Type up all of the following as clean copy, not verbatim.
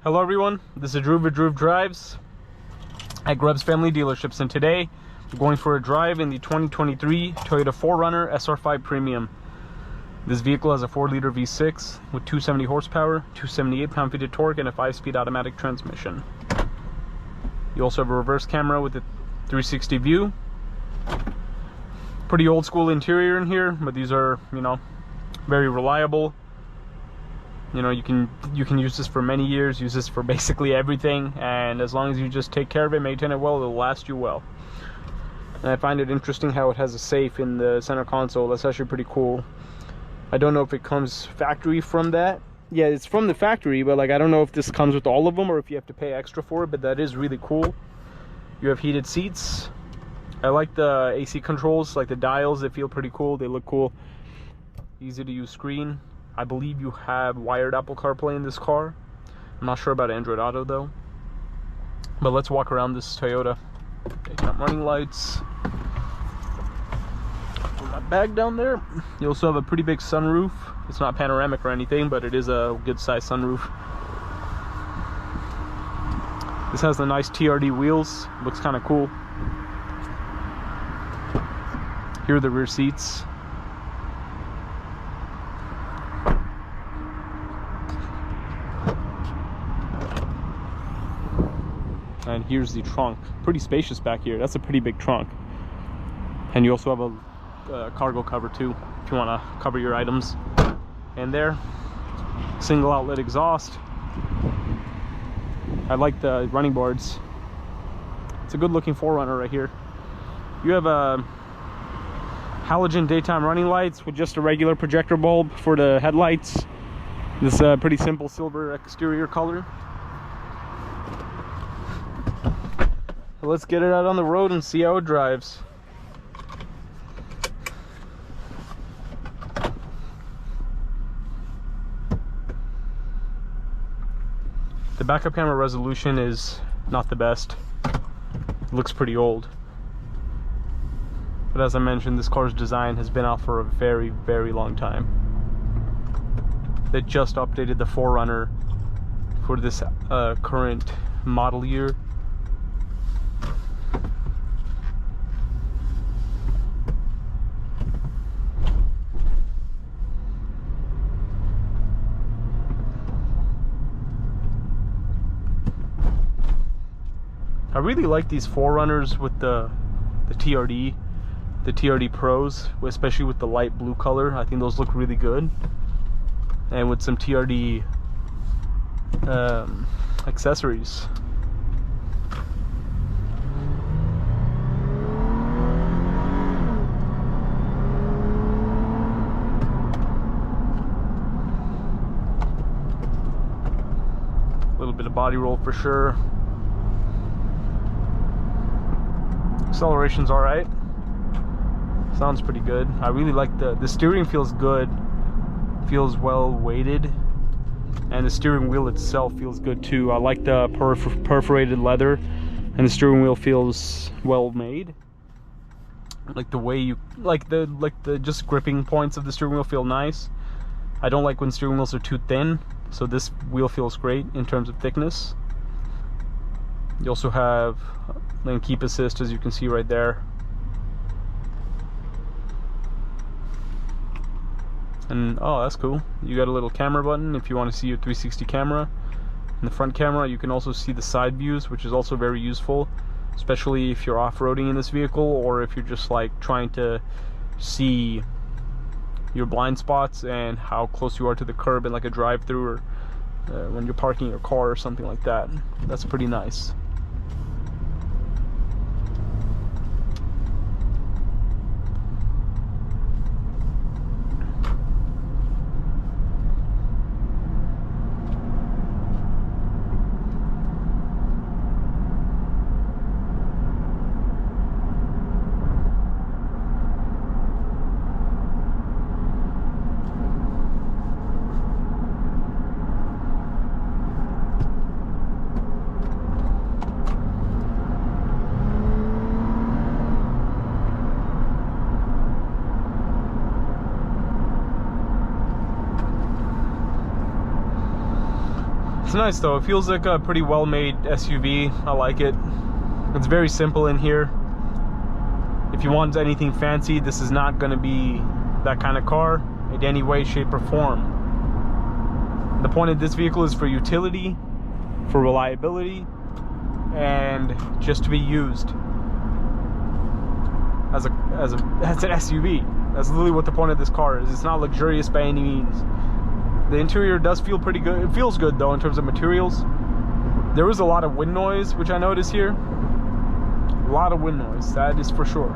Hello everyone, this is Drew with Drew Drives at Grubbs Family Dealerships, and today we're going for a drive in the 2023 Toyota 4Runner SR5 Premium. This vehicle has a 4-liter V6 with 270 horsepower, 278 pound-feet of torque, and a 5-speed automatic transmission. You also have a reverse camera with a 360 view. Pretty old school interior in here, but these are, very reliable. You can use this for many years, use this for basically everything, and as long as you just take care of it, maintain it well, it'll last you well. And I find it interesting how it has a safe in the center console. That's actually pretty cool. I don't know if it comes factory from that. Yeah, it's from the factory, but I don't know if this comes with all of them or if you have to pay extra for it, but that is really cool. You have heated seats. I like the AC controls, like the dials, they feel pretty cool, they look cool. Easy to use screen. I believe you have wired Apple CarPlay in this car. I'm not sure about Android Auto though. But let's walk around this Toyota. Daytime running lights. Put my bag down there. You also have a pretty big sunroof. It's not panoramic or anything, but it is a good size sunroof. This has the nice TRD wheels. Looks kind of cool. Here are the rear seats. And here's the trunk. Pretty spacious back here. That's a pretty big trunk. And you also have a cargo cover too, if you want to cover your items. And there, single outlet exhaust. I like the running boards. It's a good looking 4Runner right here. You have a halogen daytime running lights with just a regular projector bulb for the headlights. This pretty simple silver exterior color. So let's get it out on the road and see how it drives. The backup camera resolution is not the best. It looks pretty old. But as I mentioned, this car's design has been out for a very, very long time. They just updated the 4Runner for this current model year. I really like these 4Runners with the TRD Pros, especially with the light blue color. I think those look really good, and with some TRD accessories. A little bit of body roll for sure. Acceleration's alright. Sounds pretty good. I really like the steering feels good. Feels well weighted. And the steering wheel itself feels good too. I like the perforated leather, and the steering wheel feels well made. Like the way you the just gripping points of the steering wheel feel nice. I don't like when steering wheels are too thin, so this wheel feels great in terms of thickness. You also have lane keep assist, as you can see right there. And oh, that's cool. You got a little camera button if you want to see your 360 camera. In the front camera, you can also see the side views, which is also very useful, especially if you're off-roading in this vehicle, or if you're just trying to see your blind spots and how close you are to the curb in a drive-through, or when you're parking your car or something like that. That's pretty nice. It's nice though. It feels like a pretty well-made SUV. I like it. It's very simple in here. If you want anything fancy, this is not going to be that kind of car in any way, shape, or form. The point of this vehicle is for utility, for reliability, and just to be used as an SUV. That's literally what the point of this car is. It's not luxurious by any means. The interior does feel pretty good. It feels good though in terms of materials. There is a lot of wind noise, which I notice here. A lot of wind noise, that is for sure.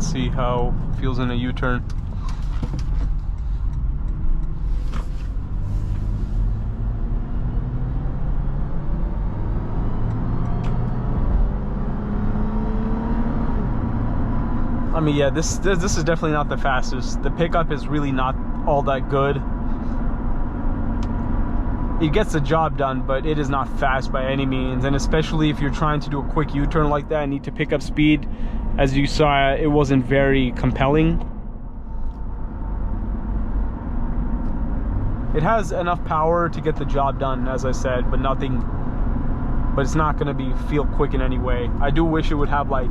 See how it feels in a U-turn. I mean, yeah, this is definitely not the fastest. The pickup is really not all that good. It gets the job done, but it is not fast by any means. And especially if you're trying to do a quick U-turn like that and need to pick up speed, as you saw, it wasn't very compelling. It has enough power to get the job done, as I said, but it's not going to feel quick in any way. I do wish it would have, like,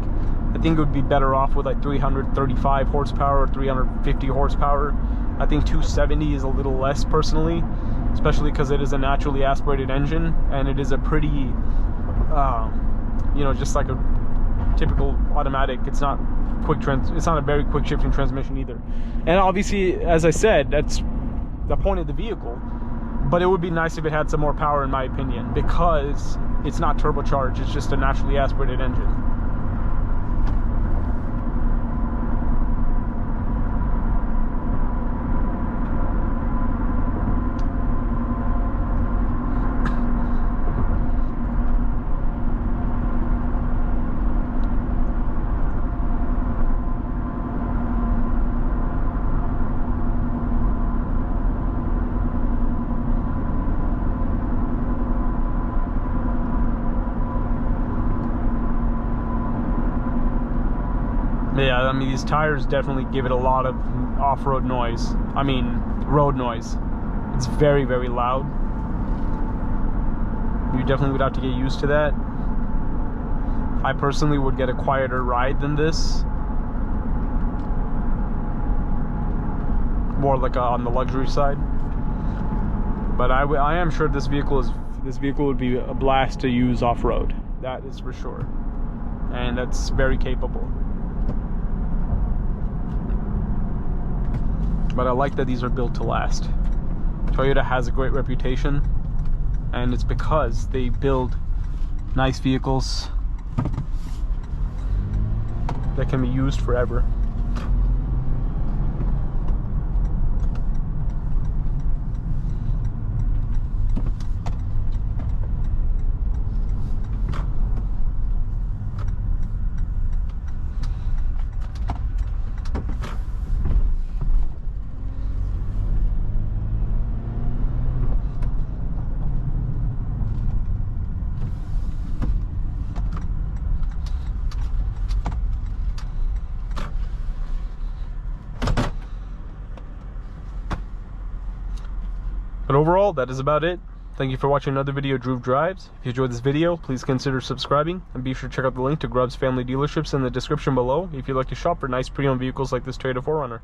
I think it would be better off with like 335 horsepower or 350 horsepower. I think 270 is a little less personally, especially because it is a naturally aspirated engine and it is a pretty, you know, just like a typical automatic. It's not it's not a very quick shifting transmission either. And obviously, as I said, that's the point of the vehicle. But it would be nice if it had some more power, in my opinion, because it's not turbocharged. It's just a naturally aspirated engine. Yeah, I mean, these tires definitely give it a lot of off-road noise. I mean, road noise. It's very, very loud. You definitely would have to get used to that. I personally would get a quieter ride than this. More like on the luxury side. But I am sure this vehicle would be a blast to use off-road. That is for sure. And that's very capable. But I like that these are built to last. Toyota has a great reputation, and it's because they build nice vehicles that can be used forever. But overall, that is about it. Thank you for watching another video of Drew Drives. If you enjoyed this video, please consider subscribing, and be sure to check out the link to Grubb's family dealerships in the description below if you'd like to shop for nice pre-owned vehicles like this Toyota 4Runner.